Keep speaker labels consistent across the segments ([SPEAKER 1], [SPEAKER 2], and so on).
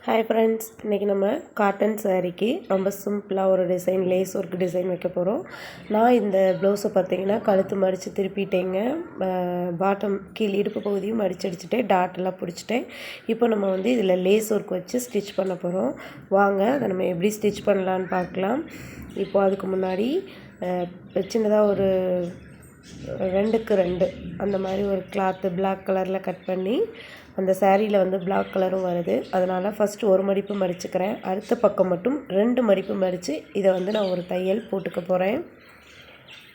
[SPEAKER 1] Hi friends, இன்னைக்கு நம்ம cotton சாரிக்கு ரொம்ப சிம்பிளா ஒரு டிசைன் லேஸ் ஒர்க் டிசைன் வைக்க போறோம். நான் இந்த ப்ளவுஸை பார்த்தீங்கன்னா கழுத்து மடிச்சு திருப்பிட்டேங்க. பாட்டம் கீழ் இடுப்பு பகுதியும் மடிச்சு அடிச்சுட்டேன், டாட் எல்லாம் பிடிச்சிட்டேன். இப்போ நம்ம வந்து இதில் லேஸ் ஒர்க் வச்சு ஸ்டிச் பண்ண போகிறோம். வாங்க அதை நம்ம எப்படி ஸ்டிச் பண்ணலான்னு பார்க்கலாம். இப்போ அதுக்கு முன்னாடி சின்னதாக ஒரு 2க்கு 2 அந்த மாதிரி ஒரு கிளாத்து பிளாக் கலரில் கட் பண்ணி அந்த சாரியில் வந்து பிளாக் கலரும் வருது. அதனால் ஃபஸ்ட்டு ஒரு மடிப்பு மடிச்சுக்கிறேன். அடுத்த பக்கம் மட்டும் 2 மடிப்பு மடித்து இதை வந்து நான் ஒரு தையல் போட்டுக்க போகிறேன்.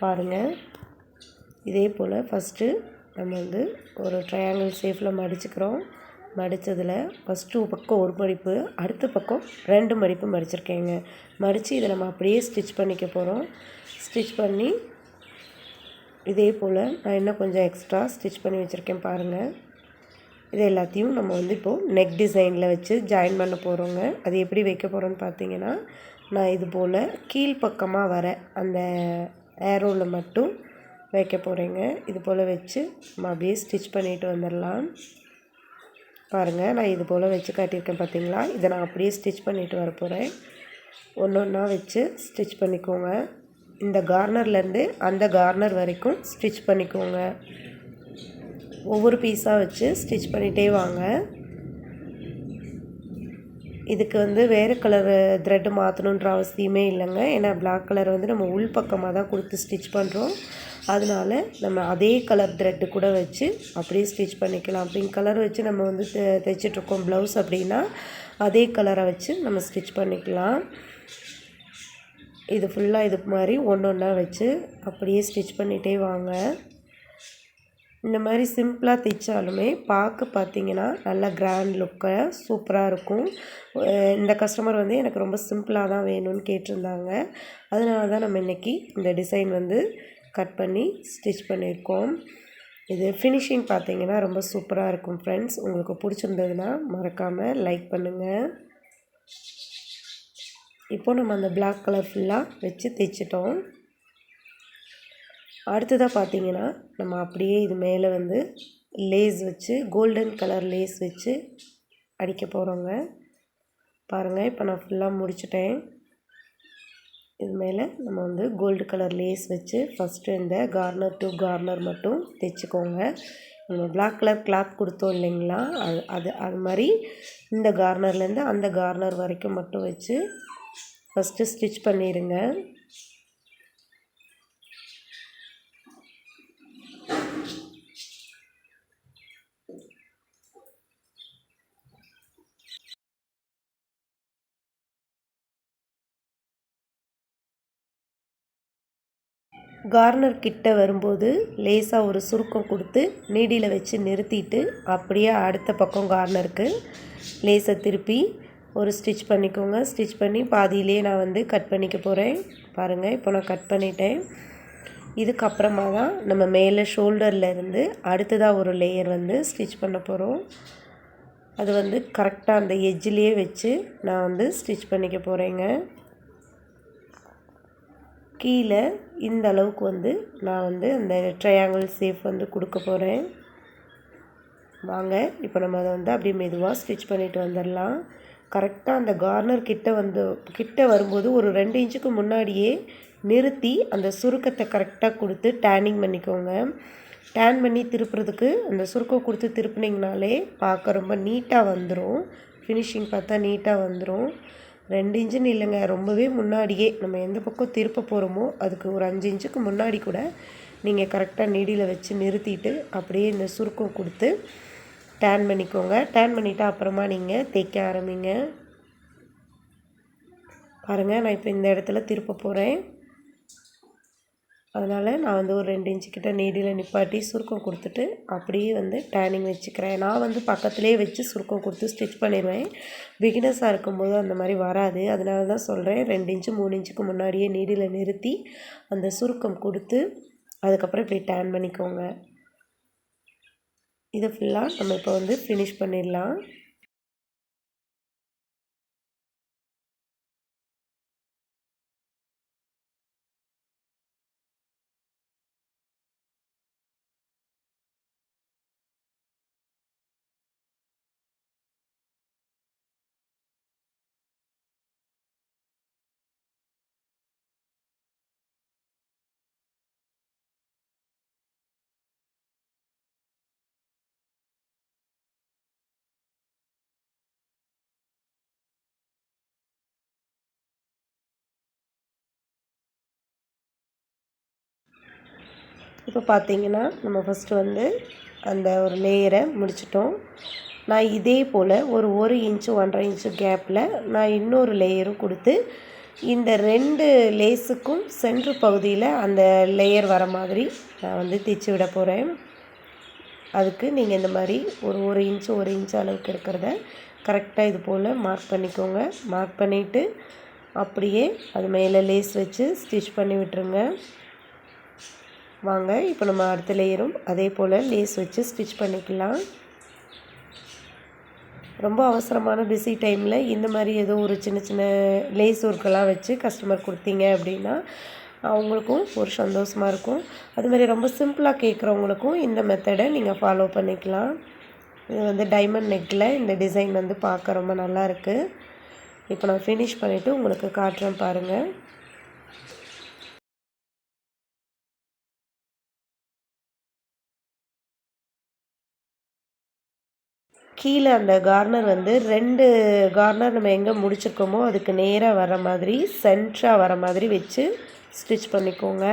[SPEAKER 1] பாருங்கள், இதே போல் ஃபஸ்ட்டு நம்ம வந்து ஒரு ட்ரையாங்கிள் ஷேப்பில் மடிச்சுக்கிறோம். மடித்ததில் ஃபஸ்ட்டு பக்கம் ஒரு மடிப்பு, அடுத்த பக்கம் 2 மடிப்பு மடிச்சிருக்கேங்க. மடித்து இதை நம்ம அப்படியே ஸ்டிச் பண்ணிக்க போகிறோம். ஸ்டிச் பண்ணி இதே போல் நான் இன்னும் கொஞ்சம் எக்ஸ்ட்ரா ஸ்டிச் பண்ணி வச்சுருக்கேன் பாருங்கள். இது எல்லாத்தையும் நம்ம வந்து இப்போது நெக் டிசைனில் வச்சு ஜாயின் பண்ண போகிறோங்க. அது எப்படி வைக்க போகிறோன்னு பார்த்தீங்கன்னா, நான் இது போல் கீழ்ப்பக்கமாக வர அந்த ஏரோவில் மட்டும் வைக்க போகிறேங்க. இது போல் வச்சு நம்ம அப்படியே ஸ்டிச் பண்ணிட்டு வந்துடலாம். பாருங்கள், நான் இது போல் வச்சு காட்டியிருக்கேன் பார்த்தீங்களா. இதை நான் அப்படியே ஸ்டிச் பண்ணிட்டு வர போகிறேன். ஒன்று ஒன்றா வச்சு ஸ்டிச் பண்ணிக்கோங்க. இந்த கார்னர்லேருந்து அந்த கார்னர் வரைக்கும் ஸ்டிச் பண்ணிக்கோங்க. ஒவ்வொரு பீஸாக வச்சு ஸ்டிச் பண்ணிகிட்டே வாங்க. இதுக்கு வந்து வேறு கலர் த்ரெட்டு மாற்றணுன்ற அவசியமே இல்லைங்க. ஏன்னா பிளாக் கலர் வந்து நம்ம உள் பக்கமாக தான் கொடுத்து ஸ்டிச் பண்ணுறோம். அதனால நம்ம அதே கலர் த்ரெட்டு கூட வச்சு அப்படியே ஸ்டிச் பண்ணிக்கலாம். பிங்க் கலர் வச்சு நம்ம வந்து தைச்சிட்ருக்கோம் ப்ளவுஸ் அப்படின்னா அதே கலரை வச்சு நம்ம ஸ்டிச் பண்ணிக்கலாம். இது ஃபுல்லாக இது மாதிரி ஒன்று ஒன்றா வச்சு அப்படியே ஸ்டிச் பண்ணிகிட்டே வாங்க. இந்த மாதிரி சிம்பிளாக தைச்சாலுமே பார்க்க பார்த்தீங்கன்னா நல்லா கிராண்ட் லுக்காக சூப்பராக இருக்கும். இந்த கஸ்டமர் வந்து எனக்கு ரொம்ப சிம்பிளாக தான் வேணும்னு கேட்டிருந்தாங்க. அதனால தான் நம்ம இன்றைக்கி இந்த டிசைன் வந்து கட் பண்ணி ஸ்டிச் பண்ணியிருக்கோம். இது ஃபினிஷிங் பார்த்தீங்கன்னா ரொம்ப சூப்பராக இருக்கும் ஃப்ரெண்ட்ஸ். உங்களுக்கு பிடிச்சிருந்ததுன்னா மறக்காமல் லைக் பண்ணுங்கள். இப்போ நம்ம அந்த பிளாக் கலர் ஃபுல்லாக வச்சு தைச்சிட்டோம். அடுத்ததாக பார்த்தீங்கன்னா நம்ம அப்படியே இது மேலே வந்து லேஸ் வச்சு கோல்டன் கலர் லேஸ் வச்சு அடிக்க போகிறோங்க. பாருங்கள், இப்போ நான் ஃபுல்லாக முடிச்சிட்டேன். இது மேலே நம்ம வந்து கோல்டு கலர் லேஸ் வச்சு ஃபஸ்ட்டு இந்த கார்னர் டு கார்னர் மட்டும் தைச்சிக்கோங்க. நம்ம பிளாக் கலர் கிளாத் கொடுத்தோம் இல்லைங்களா, அது மாதிரி இந்த கார்னர்லேருந்து அந்த கார்னர் வரைக்கும் மட்டும் வச்சு ஃபஸ்ட்டு ஸ்டிச் பண்ணிடுங்க. கார்னர் கிட்ட வரும்போது லேசாக ஒரு சுருக்கம் கொடுத்து நீடியில் வச்சு நிறுத்திட்டு அப்படியே அடுத்த பக்கம் கார்னருக்கு லேஸை திருப்பி ஒரு ஸ்டிச் பண்ணிக்கோங்க. ஸ்டிச் பண்ணி பாதியிலே நான் வந்து கட் பண்ணிக்க போகிறேன். பாருங்கள், இப்போ நான் கட் பண்ணிட்டேன். இதுக்கப்புறமா தான் நம்ம மேலே ஷோல்டரில் இருந்து அடுத்ததாக ஒரு லேயர் வந்து ஸ்டிச் பண்ண போகிறோம். அது வந்து கரெக்டாக அந்த எட்ஜிலே வச்சு நான் வந்து ஸ்டிச் பண்ணிக்க போகிறேங்க. கீழே இந்த அளவுக்கு வந்து நான் வந்து அந்த ட்ரையாங்கிள் ஷேப் வந்து கொடுக்க போகிறேன். வாங்க, இப்போ நம்ம அதை வந்து அப்படியே மெதுவாக ஸ்டிச் பண்ணிட்டு வந்துடலாம். கரெக்டாக அந்த கார்னர் கிட்ட வரும்போது ஒரு 2 இன்ச்சுக்கு முன்னாடியே நிறுத்தி அந்த சுருக்கத்தை கரெக்டாக கொடுத்து டேனிங் பண்ணிக்கோங்க. டேன் பண்ணி திருப்புறதுக்கு அந்த சுருக்கம் கொடுத்து திருப்பினீங்கனாலே பார்க்க ரொம்ப நீட்டாக வந்துடும். ஃபினிஷிங் பார்த்தா நீட்டாக வந்துடும். 2 இன்ச்சுன்னு இல்லைங்க, ரொம்பவே முன்னாடியே நம்ம எந்த பக்கம் திருப்ப போகிறோமோ அதுக்கு ஒரு 5 இன்ச்சுக்கு முன்னாடி கூட நீங்கள் கரெக்டாக நீடியில் வச்சு நிறுத்திட்டு அப்படியே இந்த சுருக்கம் கொடுத்து டேன் பண்ணிக்கோங்க. டேன் பண்ணிவிட்டு அப்புறமா நீங்கள் தைக்க ஆரம்பிங்க. பாருங்கள், நான் இப்போ இந்த இடத்துல திருப்ப போகிறேன். அதனால் நான் வந்து ஒரு 2 இன்ச்சு கிட்ட நீடியில் நிப்பாட்டி சுருக்கம் கொடுத்துட்டு அப்படியே வந்து டேனிங் வச்சுக்கிறேன். நான் வந்து பக்கத்துலேயே வச்சு சுருக்கம் கொடுத்து ஸ்டிச் பண்ணிடுவேன். பிகினர்ஸாக இருக்கும்போது அந்த மாதிரி வராது. அதனால தான் சொல்கிறேன், 2 இன்ச்சு 3 இன்ச்சுக்கு முன்னாடியே நீடியில் நிறுத்தி அந்த சுருக்கம் கொடுத்து அதுக்கப்புறம் இப்படி டேன் பண்ணிக்கோங்க. இதை ஃபுல்லாக நம்ம இப்போ வந்து ஃபினிஷ் பண்ணிடலாம். இப்போ பார்த்தீங்கன்னா நம்ம ஃபஸ்ட்டு வந்து அந்த ஒரு லேயரை முடிச்சிட்டோம். நான் இதே போல் ஒரு இன்ச்சு 1.5 இன்ச்சு கேப்பில் நான் இன்னொரு லேயரும் கொடுத்து இந்த 2 லேஸுக்கும் சென்ட்ரு பகுதியில் அந்த லேயர் வர மாதிரி நான் வந்து தைச்சி விட போகிறேன். அதுக்கு நீங்கள் இந்த மாதிரி ஒரு இன்ச்சு அளவுக்கு இருக்கிறத கரெக்டாக இது போல் மார்க் பண்ணிக்கோங்க. மார்க் பண்ணிவிட்டு அப்படியே அது மேலே லேஸ் வச்சு ஸ்டிச் பண்ணி விட்டுருங்க. வாங்க இப்போ நம்ம அடுத்த லேயரும் அதே போல் லேஸ் வச்சு ஸ்டிச் பண்ணிக்கலாம். ரொம்ப அவசரமான பிஸி டைமில் இந்த மாதிரி ஏதோ ஒரு சின்ன சின்ன லேஸ் ஒர்க்கெல்லாம் வச்சு கஸ்டமர் கொடுத்தீங்க அப்படின்னா அவங்களுக்கும் ஒரு சந்தோஷமாக இருக்கும். அதுமாதிரி ரொம்ப சிம்பிளாக கேட்குறவங்களுக்கும் இந்த மெத்தடை நீங்கள் ஃபாலோ பண்ணிக்கலாம். இது வந்து டைமண்ட் நெக்கில் இந்த டிசைன் வந்து பார்க்க ரொம்ப நல்லாயிருக்கு. இப்போ நான் ஃபினிஷ் பண்ணிவிட்டு உங்களுக்கு காட்டுறேன் பாருங்கள். கீழே அந்த கார்னர் வந்து 2 கார்னர் நம்ம எங்கே முடிச்சிருக்கோமோ அதுக்கு நேராக வர மாதிரி சென்டராக வர மாதிரி வச்சு ஸ்டிச் பண்ணிக்கோங்க.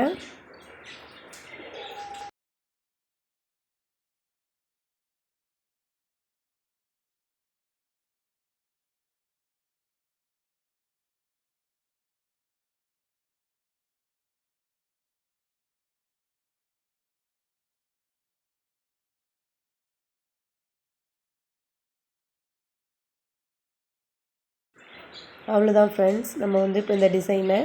[SPEAKER 1] அவ்வளோதான் ஃப்ரெண்ட்ஸ், நம்ம வந்து இப்போ இந்த டிசைனை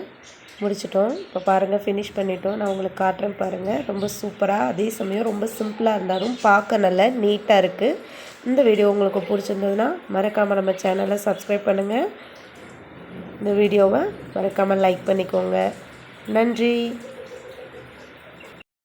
[SPEAKER 1] முடிச்சிட்டோம். இப்போ பாருங்கள் ஃபினிஷ் பண்ணிட்டோம். நான் உங்களுக்கு காட்டுறேன் பாருங்கள். ரொம்ப சூப்பராக, அதே சமயம் ரொம்ப சிம்பிளாக இருந்தாலும் பார்க்க நல்லா நீட்டாக இருக்குது. இந்த வீடியோ உங்களுக்கு பிடிச்சிருந்ததுன்னா மறக்காமல் நம்ம சேனலை சப்ஸ்கிரைப் பண்ணுங்கள். இந்த வீடியோவை மறக்காமல் லைக் பண்ணிக்கோங்க. நன்றி.